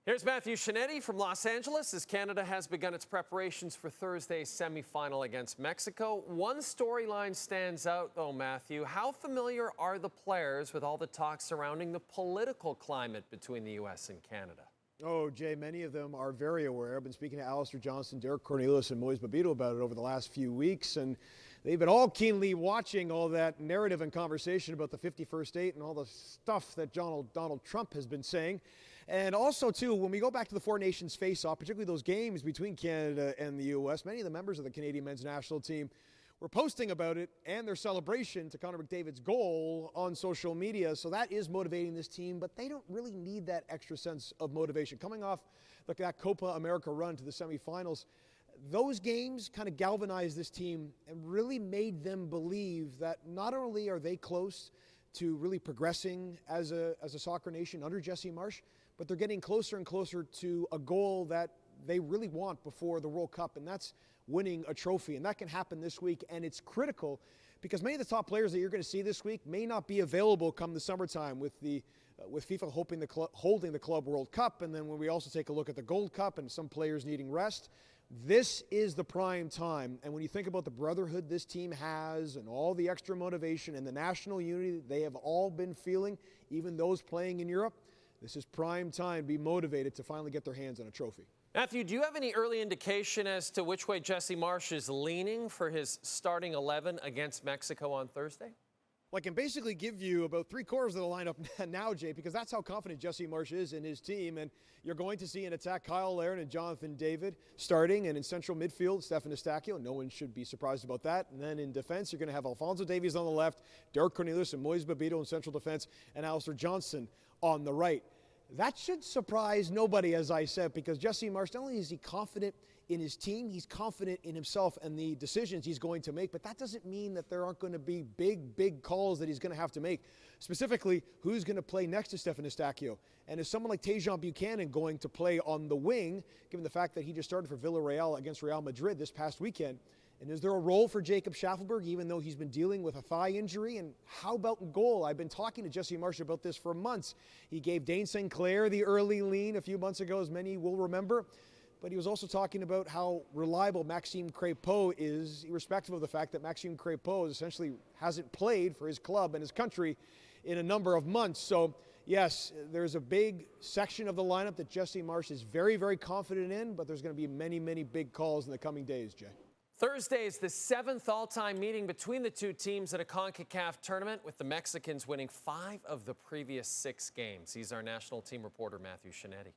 Here's Matthew Scianitti from Los Angeles as Canada has begun its preparations for Thursday's semifinal against Mexico. One storyline stands out, though, Matthew. How familiar are the players with all the talk surrounding the political climate between the U.S. and Canada? Oh, Jay, many of them are very aware. I've been speaking to Alistair Johnston, Derek Cornelius, and Moise Babito about it over the last few weeks, and they've been all keenly watching all that narrative and conversation about the 51st state and all the stuff that Donald Trump has been saying. And also, too, when we go back to the Four Nations face-off, particularly those games between Canada and the U.S., many of the members of the Canadian men's national team were posting about it and their celebration to Connor McDavid's goal on social media. So that is motivating this team, but they don't really need that extra sense of motivation. Coming off that Copa America run to the semifinals, those games kind of galvanized this team and really made them believe that not only are they close to really progressing as a soccer nation under Jesse Marsch, but they're getting closer and closer to a goal that they really want before the World Cup, and that's winning a trophy. And that can happen this week, and it's critical because many of the top players that you're going to see this week may not be available come the summertime with FIFA holding the Club World Cup, and then when we also take a look at the Gold Cup and some players needing rest. This is the prime time, and when you think about the brotherhood this team has and all the extra motivation and the national unity they have all been feeling, even those playing in Europe, this is prime time to be motivated to finally get their hands on a trophy. Matthew, do you have any early indication as to which way Jesse Marsch is leaning for his starting 11 against Mexico on Thursday? Well, I can basically give you about three-quarters of the lineup now, Jay, because that's how confident Jesse Marsch is in his team. And you're going to see in attack Kyle Larin and Jonathan David starting, and in central midfield, Stefan Eustáquio. No one should be surprised about that. And then in defense, you're going to have Alphonso Davies on the left, Derek Cornelius and Moise Babito in central defense, and Alistair Johnston on the right. That should surprise nobody, as I said, because Jesse Marsch, not only is he confident in his team, he's confident in himself and the decisions he's going to make, but that doesn't mean that there aren't going to be big calls that he's going to have to make. Specifically, who's going to play next to Stefan Eustáquio? And is someone like Tajon Buchanan going to play on the wing, given the fact that he just started for Villarreal against Real Madrid this past weekend? And is there a role for Jacob Schaffelberg, even though he's been dealing with a thigh injury? And how about in goal? I've been talking to Jesse Marsch about this for months. He gave Dane St. Clair the early lean a few months ago, as many will remember. But he was also talking about how reliable Maxime Crépeau is, irrespective of the fact that Maxime Crépeau essentially hasn't played for his club and his country in a number of months. So, yes, there's a big section of the lineup that Jesse Marsch is very confident in, but there's going to be many big calls in the coming days, Jay. Thursday is the 7th all-time meeting between the two teams at a CONCACAF tournament, with the Mexicans winning 5 of the previous 6 games. He's our national team reporter, Matthew Scianitti.